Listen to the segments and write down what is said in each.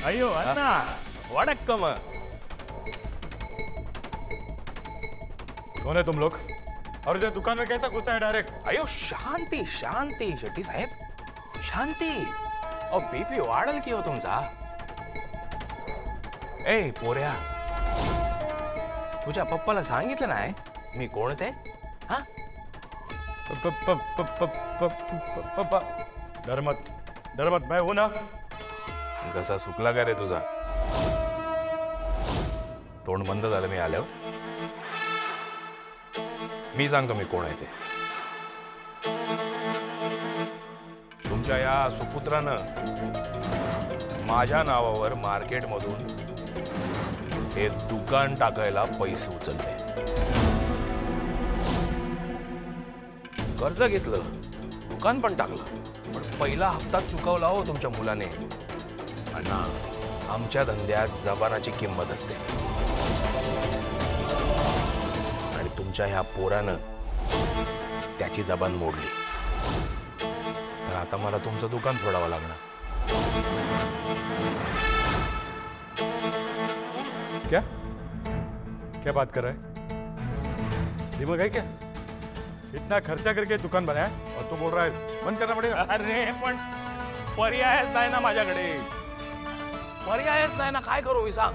अयो अन्ना वड़क्कम। कौन है तुम लोग और इधर दुकान में कैसा घुसा है डायरेक्ट? अयो शांती शांती शेट्टी साहेब शांती। अहो बीपी वाढल की हो तुमचा। ए पोऱ्या तुझ्या पप्पाला सांगितलं नाही मी कोण ते? हा पप्पा डर मत मैं हूं ना। कसा सुकला का रे तुझा? तोंड बंद झालं मी आल्यावर। मी सांगतो मी कोण आहे ते। तुमच्या या सुपुत्रानं माझ्या नावावर मार्केटमधून हे दुकान टाकायला पैसे उचलले, कर्ज घेतलं, दुकान पण टाकलं, पण पहिला हप्ता चुकवला हो तुमच्या मुलाने। अण्णा आमच्या धंद्यात जबानाची किंमत असते आणि तुमच्या ह्या पोरानं त्याची जबान मोडली, तर आता मला तुमचं दुकान फोडावं लागणार। क्या क्या बात कर रहा है? दिमाग है क्या? इतना खर्चा करके दुकान बनाया और तू बोल रहा है बंद करना पड़ेगा? अरे पण पर्यायच नाही ना माझ्याकडे, पर्यायच नाही ना। काय करू मी सांग?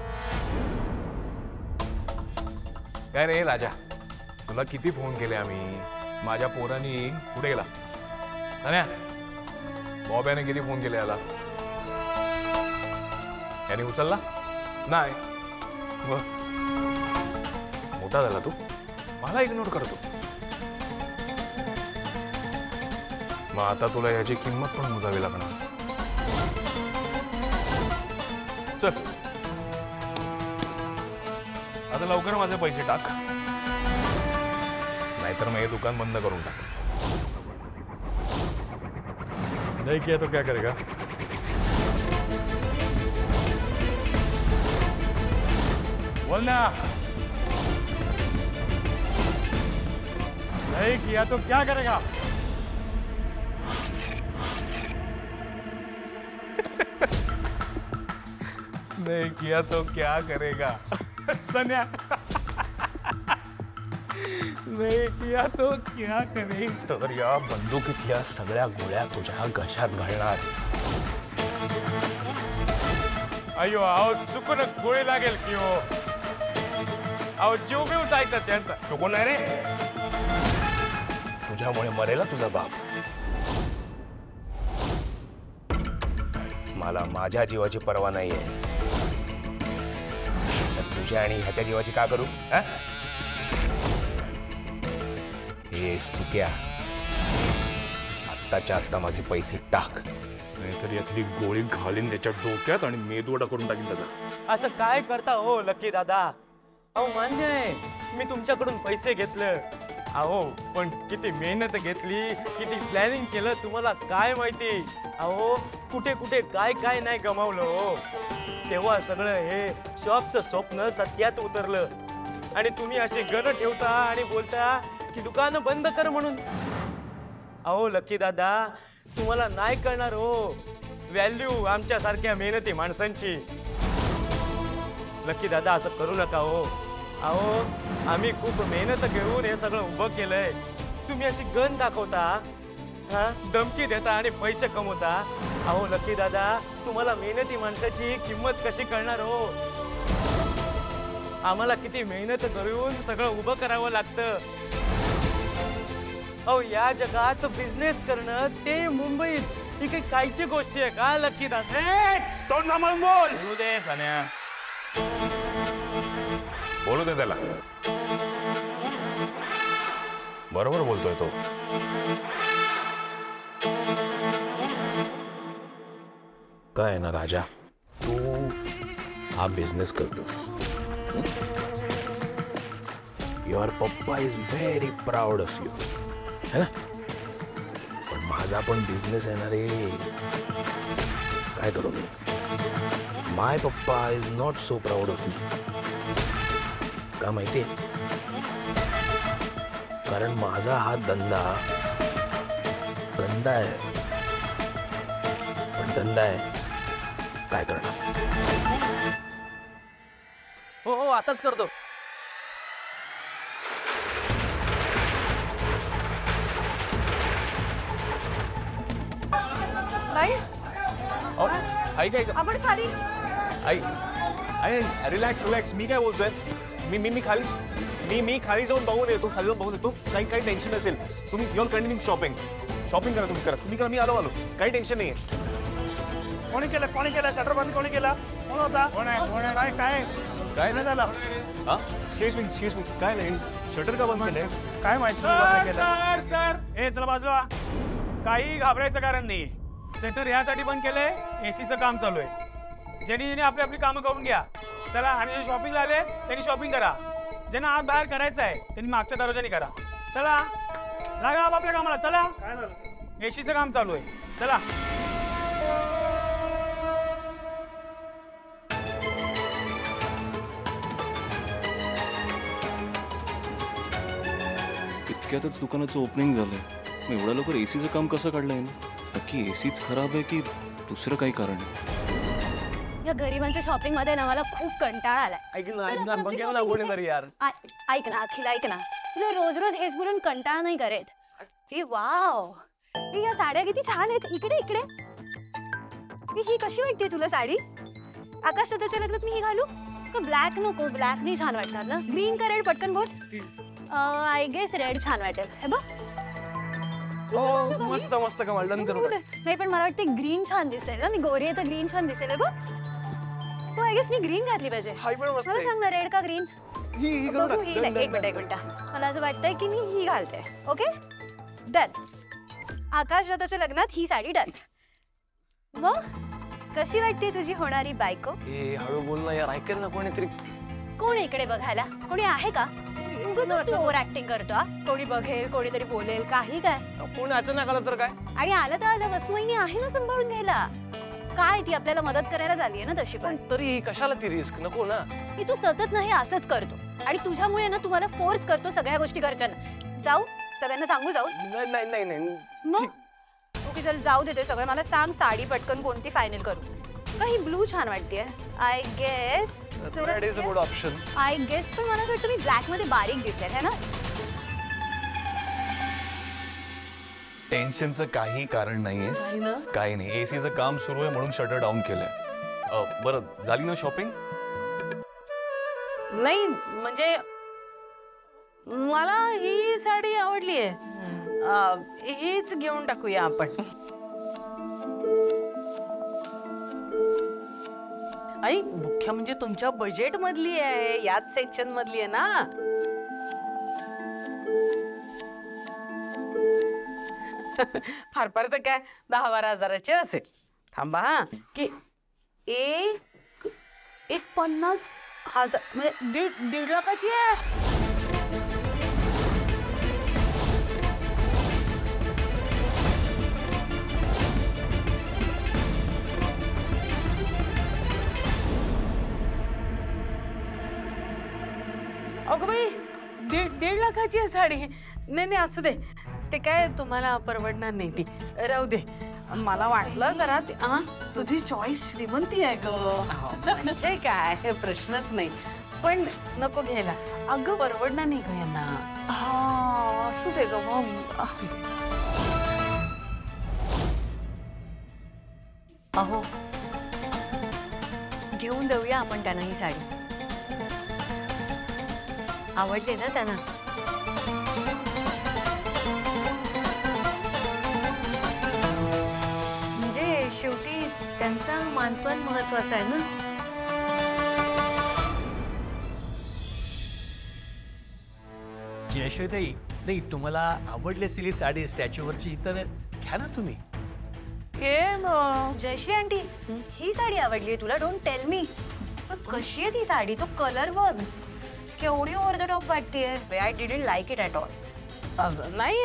काय रे राजा, तुला किती फोन केले आम्ही? माझ्या पोरांनी कुठे गेला? अरे बॉब्याने किती फोन केले याला? याने उचलला नाही। मोठा झाला तू, मला इग्नोर करतो। मग आता तुला याची किंमत पण मोजावी लागणार। चल आता लवकर माझे पैसे टाक, नाहीतर मग हे दुकान बंद करून टाक। नहीं किया तो क्या करेगा? बोलना। नहीं किया तो क्या करेगा? नहीं किया तो क्या करेगा? सन्या नहीं किया तो क्या करेगा? तर या बंदुकीतल्या सगळ्या गोळ्या तुझ्या घशात घालणार। अयो आओ चुकून गोळी लागेल की हो? आओ जीव बिव जायचा त्यांचा। चुकून नाही रे, तुझ्यामुळे मरेला तुझा बाप। मला माझ्या जीवाची पर्वा नाहीये, तर तुझ्या आणि ह्याच्या जीवाची का करू? हे सुक्या, आत्ताच्या आत्ता माझे पैसे टाक, नाहीतर यातली गोळी घालीन त्याच्या डोक्यात आणि मेदवडा करून टाकीन त्याचा। असं काय करता हो लकी दादा? अहो मान्य आहे मी तुमच्याकडून पैसे घेतले, अहो पण किती मेहनत घेतली, किती प्लॅनिंग केलं तुम्हाला काय माहिती। अहो कुठे कुठे काय काय नाही गमावलं हो। तेव्हा सगळं हे शॉपचं स्वप्न सत्यात उतरलं आणि तुम्ही अशी गण ठेवता आणि बोलता की दुकान बंद कर म्हणून। अहो लकी दादा तुम्हाला नाही कळणार हो व्हॅल्यू आमच्या सारख्या मेहनती माणसांची। लकी दादा असं करू नका हो। अहो आम्ही खूप मेहनत घेऊन हे सगळं उभं केलंय, तुम्ही अशी गण दाखवता, हा धमकी देता आणि पैसे कमवता। अहो लकी दादा तुम्हाला मेहनती माणसाची किंमत कशी कळणार हो? आम्हाला किती मेहनत करून सगळं उभं करावं लागतं। अहो या जगात बिझनेस करणं ते मुंबईत ही काही कायची गोष्टी आहे का लकी दादा? तोंड सांभाळून बोल। बोलू दे सन्या, बोलू दे त्याला, बरोबर बोलतोय तो। काय ना राजा, तू हा बिझनेस करतोस, युअर पप्पा is very proud of you, है ना? पण माझा पण बिझनेस आहे ना रे, काय करू मी? माय पप्पा is not so proud of me, का माहिती? कारण माझा हा धंदा आहे, पण धंदा आहे, काय करणार? हो हो आताच करतो. नाही आई काय आपण खाली आई आई रिलॅक्स रिलॅक्स. मी काय बोलतोय, मी खाली जाऊन बघून येतो, काही टेन्शन नसेल. तुम्ही युअर कंटिन्यू शॉपिंग करा, तुम्ही करा, मी आलो काही टेन्शन नाहीये. कोणी केलं शटर बंद कोणी केला? कोण होता? काय काय काय नाही झालं? हा एक्सक्यूज मी काय नाही, शटर का बंद केलंय? काय माहिती बंद केलं? सर ए चला बाजूला. काही घाबरायचं कारण नाही. शटर यासाठी बंद केलंय, एसीचं काम चालू आहे. ज्यांनी आपली आपली कामं करून घ्या. चला, आणि जे शॉपिंगला आले त्यांनी शॉपिंग करा. ज्यांना आत बाहेर करायचं आहे त्यांनी मागच्या दरवाजाने करा. चला लागा आपल्या कामाला. चला, एसीचं काम चालू आहे. चला. इतक्यातच दुकानाचं ओपनिंग झालंय. मग एवढ्या लवकर एसीचं काम कसं काढलंय ना? नक्की एसीच खराब आहे की दुसरं काही कारण आहे? या गरिबांच्या शॉपिंग मध्ये ना मला खूप कंटाळा आलाय. ऐक सर, ना आपण आपली बघ shopping कोणी इथे- तरी यार. ऐक ना अखिल, ऐक ना. तुला रोज रोज हेच बोलून कंटाळा नाही करत. ए वाव, या साड्या किती छान आहेत. इकडे इकडे. ही कशी वाटते तुला साडी? आकाश दादाच्या लग्नात मी ही घालू का? ब्लॅक नको, ब्लॅक नाही छान वाटणार ना. ग्रीन करेल पटकन बोल. आय गेस रेड छान वाटेल. हे बघ मस्त मस्त कमाल. डन करू. नाही पण मला वाटते ग्रीन छान दिसेल ना. मी गोरी आहे तर ग्रीन छान दिसेल. बघ तू आय गेस मी ग्रीन घातली पाहिजे. मला सांग ना, रेड का ग्रीन? बघू ही. एक मिनिट मला असं वाटतंय की मी ही घालते. Okay done. आकाश दादाच्या लग्नात ही साडी डन. मग कशी वाटते तुझी होणारी बायको? ए हळू बोल ना यार, ऐकेल ना कोणीतरी. कोण इकडे बघायला? कोणी आहे का? उगाच तू ओव्हर ऍक्टिंग करतो. कोणी बघेल, कोणीतरी बोलेल, काही काय. कोणी अचानक आलं तर काय? आणि आलं तर आलं, वसुवाहिनी आहे ना सांभाळून घ्यायला. काय ती आपल्याला मदत करायला झाली ना तशी. पण तरी कशाला ती रिस्क नको ना. की तू सतत नाही असंच करतो आणि तुझ्यामुळे ना तुम्हाला फोर्स करतो सगळ्या गोष्टी घरच्यांना. जाऊ सगळ्यांना सांगू जाऊ? नाही. मग ओके चल जाऊ दे ते सगळं. मला सांग साडी पटकन कोणती फायनल करू? काही ब्लू छान वाटतेय I guess. Option I guess पण मला वाटतं मी ब्लॅक मध्ये बारीक दिसते है ना. टेन्शनचं काही कारण नाहीये, काही नाही. एसीचं काम सुरू आहे म्हणून शटर डाऊन केलंय. बरं झाली ना शॉपिंग? नाही म्हणजे मला ही साडी आवडली आहे. हीच घेऊन टाकूया आपण. आई मुख्य म्हणजे तुमच्या बजेट मधली आहे, याच सेक्शन मधली आहे ना. फार फार तर काय 10-12 हजाराची असेल. थांबा हा की एक 50,000 म्हणजे दीड लाखाची आहे. अगं बाई, दीड लाखाची आहे साडी. नाही असू दे, ते काय तुम्हाला परवडणार नाही ती. राहू दे. मला वाटलं जरा तुझी चॉईस श्रीमंती आहे ग. म्हणजे काय प्रश्नच नाही. पण नको घ्यायला. अगं परवडणार नाही ग यांना. असू दे ग मग. अहो घेऊन देऊया आपण त्यांना ही साडी. आवडली ना त्यांना. म्हणजे शेवटी त्यांचा मानपण महत्वाचा आहे ना. जयश्रीताई, नाही तुम्हाला आवडली असेल ही साडी स्टॅच्यूवरची तर घ्या ना तुम्ही. जयश्री आंटी, ही साडी आवडली तुला? Don't tell me. कशी आहे ती साडी? तो कलर बघ केवढी ओव्हर द टॉप वाटतेय. I didn't like it at all. नाही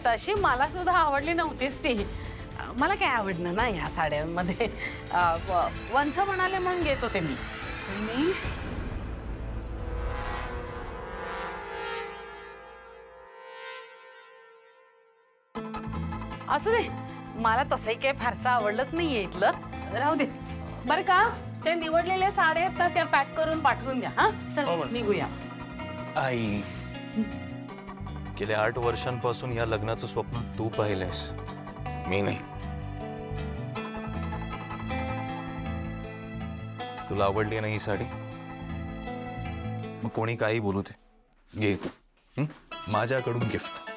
तशी मला सुद्धा आवडली नव्हतीच ती. मला काय आवडलं ना ह्या साड्यांमध्ये. वंच म्हणाले म्हणून घेत होते मी. असू दे, मला तसंही काही फारसं आवडलंच नाहीये इथलं. राहू दे बरं का. ते निवडलेल्या साड्या आहेत ना त्या पॅक करून पाठवून द्या. हा चल निघूया. आई, गेल्या 8 वर्षांपासून या लग्नाचं स्वप्न तू पाहिलंयस, मी नाही. तुला आवडली ना ही साडी? मग कोणी काही बोलू दे, घे. माझ्याकडून गिफ्ट.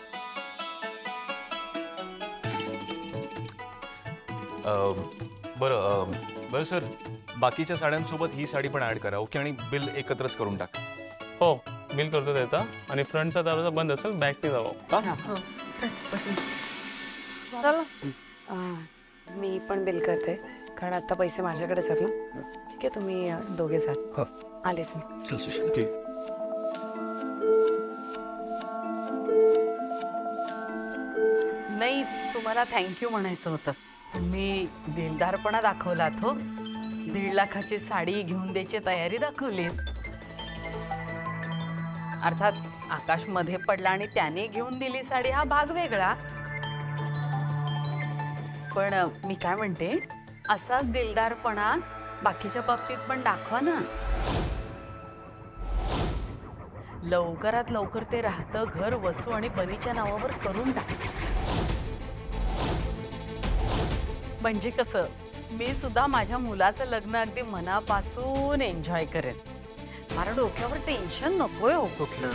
बरं सर, बाकीच्या साड्यांसोबत ही साडी पण ऍड करा, ओके? आणि बिल एकत्रच करून टाक. हो, बिल करतो त्याचा. आणि फ्रंटचा दरवाजा बंद असेल, बॅकने जावं. चल मी पण बिल करते, कारण आता पैसे माझ्याकडेच आहेत ना. ठीक आहे, तुम्ही दोघे जा. आलेच मी. ठीक. नाही, तुम्हाला थँक्यू म्हणायचं होतं. तुम्ही दिलदारपणा दाखवलात हो. 1.5 लाखाची साडी घेऊन द्यायची तयारी दाखवली. अर्थात आकाश मध्ये पडला आणि त्याने घेऊन दिली साडी हा भाग वेगळा. पण मी काय म्हणते, असाच दिलदारपणा बाकीच्या बाबतीत पण दाखवा ना. लवकरात लवकर ते राहतं घर वसू आणि बनीच्या नावावर करून टाक. म्हणजे कसं, मी सुद्धा माझ्या मुलाचं लग्न अगदी मनापासून एन्जॉय करेन. मला डोक्यावर टेन्शन नकोय हो कुठलं.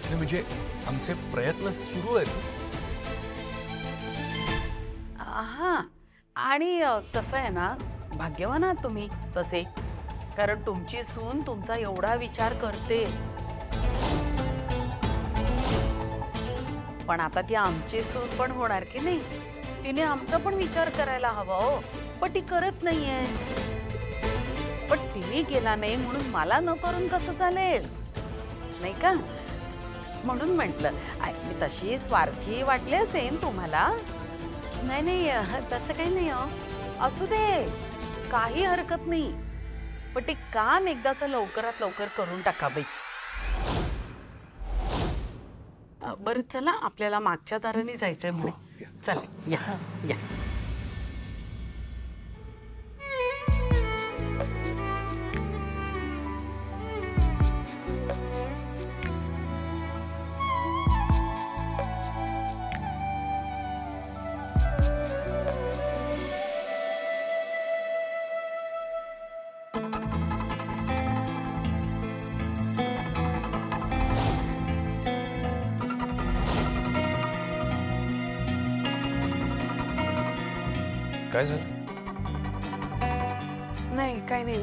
म्हणजे आमचे प्रयत्न सुरू आहेत. हा, आणि कसं आहे ना, भाग्यवान आहात तुम्ही तसे, कारण तुमची सून तुमचा एवढा विचार करते. पण आता ती आमची सून पण होणार की नाही, तिने आमचा पण विचार करायला हवा हो. पण ती करत नाहीये. पण तिने केला नाही म्हणून मला न करून कसं चालेल, नाही का? म्हणून म्हटलं, मी तशी स्वार्थी वाटली असेल तुम्हाला. नाही नाही, तसं काही नाही हो. असू दे, काही हरकत नाही. पण ते काम एकदाच लवकरात लवकर करून टाका बाई. बरं चला, आपल्याला मागच्या दाराने जायचंय म्हणे. चला या या. काय झालं? नाही, काही नाही.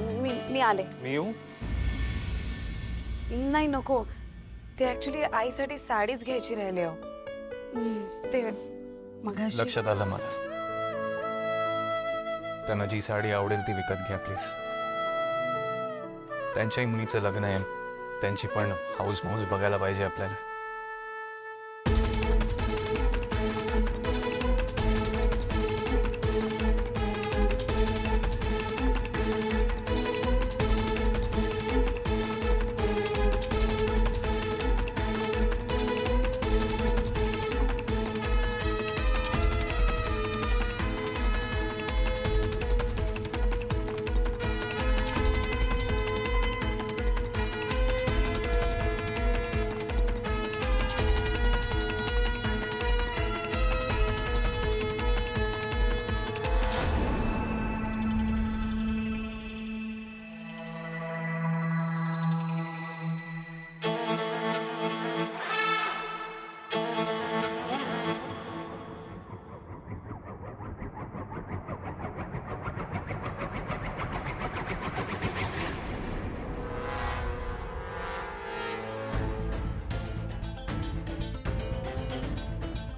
मी आले. मी येऊ? नाही, नको. ते ऍक्च्युली आईसाठी साडीच घ्यायची राहिली हो. ते मगाशी लक्षात आलं मला. त्यांना जी साडी आवडेल ती विकत घ्या प्लीज. त्यांच्याही मुलीचं लग्न आहे, त्यांची पण हाऊस मौज बघायला पाहिजे आपल्याला.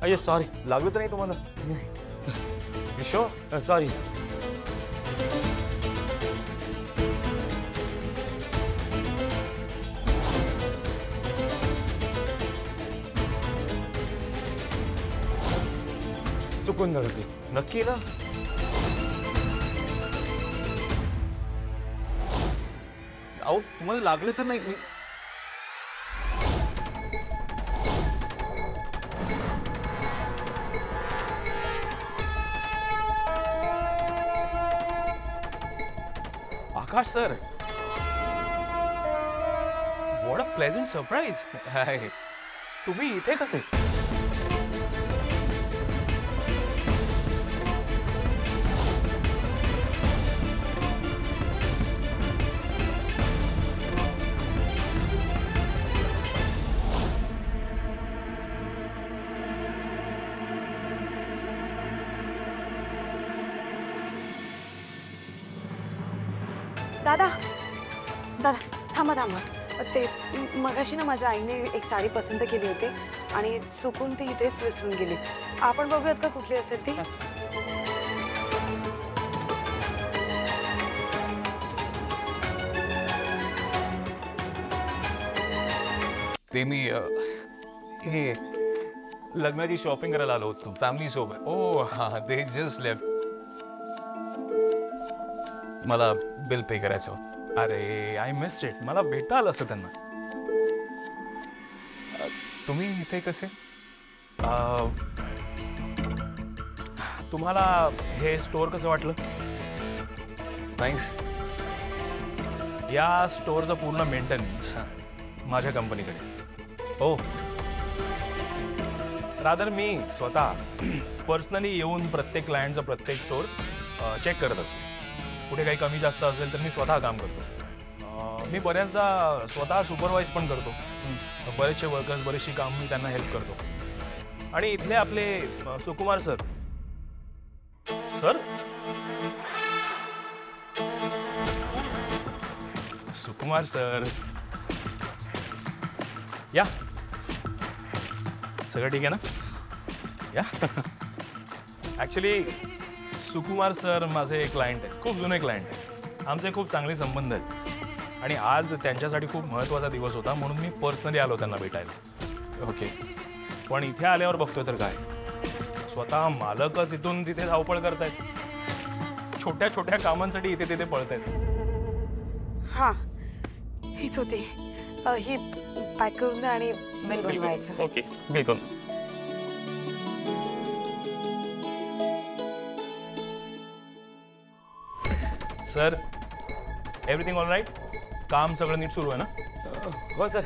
अय्या सॉरी, लागलं तर नाही तुम्हाला? शुअर? सॉरी. चुकून झालं ते. नक्की ना? अहो तुम्हाला लागलं तर नाही? Akash sir, what a pleasant surprise. तुम्ही इथे कसे? दादा दादा थांबा थांबा. ते मगाशी ना माझ्या आईने एक साडी पसंत केली होती आणि चुकून ती इथेच विसरून गेली. आपण बघूयात का कुठली असेल ती. ते मी हे लग्नाची शॉपिंग करायला आलो होतो फॅमिली सोबत. ओ हां, दे जस्ट लेफ्ट. मला बिल पे करायचं होतं. अरे आय मिस्ड इट. मला भेटता आलं असतं त्यांना. तुम्ही इथे कसे? तुम्हाला हे स्टोअर कसं वाटलं? नाईस. या स्टोअरचं पूर्ण मेंटेनन्स माझ्या कंपनीकडे. हो. रादर मी स्वतः पर्सनली येऊन प्रत्येक क्लायंटचं प्रत्येक स्टोअर चेक करत असतो. कुठे काही कमी जास्त असेल तर मी स्वतः काम करतो. मी बऱ्याचदा स्वतः सुपरवाईज पण करतो. बरेचसे वर्कर्स, बरेचशी काम मी त्यांना हेल्प करतो. आणि इथले आपले सुकुमार सर. सर सुकुमार सर या. सगळं ठीक आहे ना? या. ॲक्च्युली सुकुमार सर माझे क्लायंट आहेत, खूप जुने क्लायंट आहेत. आमचे खूप चांगले संबंध आहेत आणि आज त्यांच्यासाठी खूप महत्त्वाचा दिवस होता म्हणून मी पर्सनली आलो त्यांना भेटायला. ओके. पण इथे आल्यावर बघतोय तर काय, स्वतः मालकच इथून तिथे धावपळ करतायत. छोट्या छोट्या कामांसाठी इथे तिथे पळतायत. हां, हीच होती. ही पॅक करून द्या आणि बिल बनवायचं. ओके, बिलकुल. Sir, everything all right? काम सगळं नीट सुरू आहे ना? हो सर.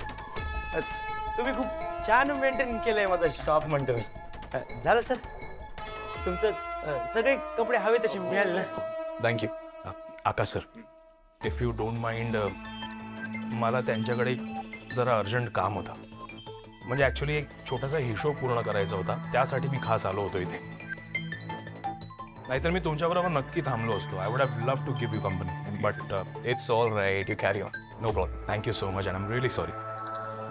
तुम्ही खूप छान मेंटेन केलंय माझं शॉप म्हणतो मी. झालं सर? तुमचं सगळे कपडे हवे तसे मिळाले ना? Thank you. Akash sir, if you don't mind, मला त्यांच्याकडे जरा अर्जंट काम होतं. म्हणजे ॲक्च्युली एक छोटासा हिशोब पूर्ण करायचा होता, त्यासाठी मी खास आलो होतो इथे. नाहीतर मी तुमच्याबरोबर नक्की थांबलो असतो. I would have love to give you company, but it's all right. You carry on. No problem. Thank you so much and I am really sorry.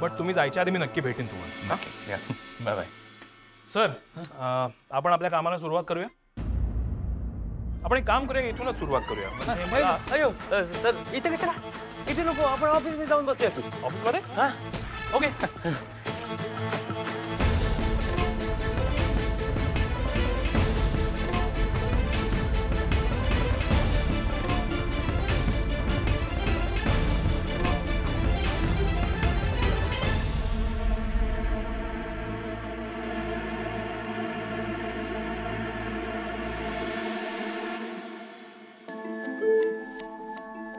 But तुम्ही जायच्या आधी मी नक्की भेटेन तुम्हाला. ओके, या. Bye bye. सर, आपण आपल्या कामाला सुरुवात करूया. आपण एक काम करूया, इथूनच सुरुवात करूया. अयो सर, इथे कशाला? इथे नको, आपण ऑफिसमध्ये जाऊन बसूया. तू ऑफिसमध्ये? हां, ओके.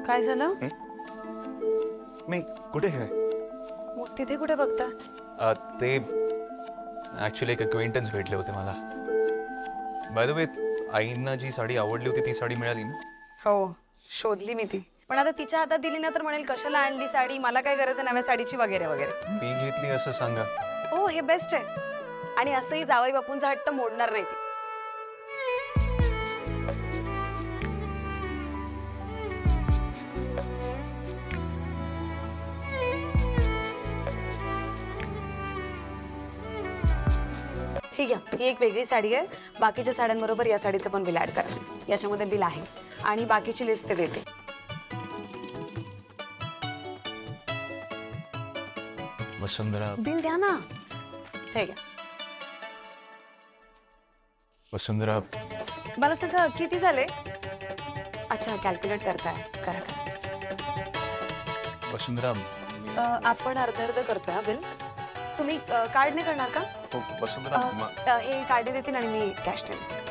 काय झालं? मी कुठे आहे? मग तिथे कुठे बघता? ते ॲक्च्युली एक अक्वेंटन्स भेटले होते मला. बाय द वे, आईंना जी साडी आवडली होती ती साडी मिळाली ना? हो, शोधली मी ती. पण आता तिच्या हातात दिली ना तर म्हणेल कशाला आणली साडी, मला काय गरज आहे नव्या साडीची वगैरे वगैरे. मी घेतली असं सांगा. हो, हे बेस्ट आहे. आणि असंही जावई बापूंचा हट्ट मोडणार नाही ती. ठीक आहे, ही एक वेगळी साडी आहे. बाकीच्या साड्यांबरोबर या साडीचं पण बिल ऍड करा. याच्यामध्ये बिल आहे आणि बाकीची लिस्ट ते देते. वसुंधरा, बिल द्या ना. ठीक आहे. वसुंधरा, मला सांगा किती झाले? अच्छा, कॅल्क्युलेट करताय. करा करा. वसुंधरा, आपण अर्ध करतोय हा बिल. तुम्ही कार्डने करणार का? वसुंधरा, हे कार्ड देतील आणि मी कॅश देईन.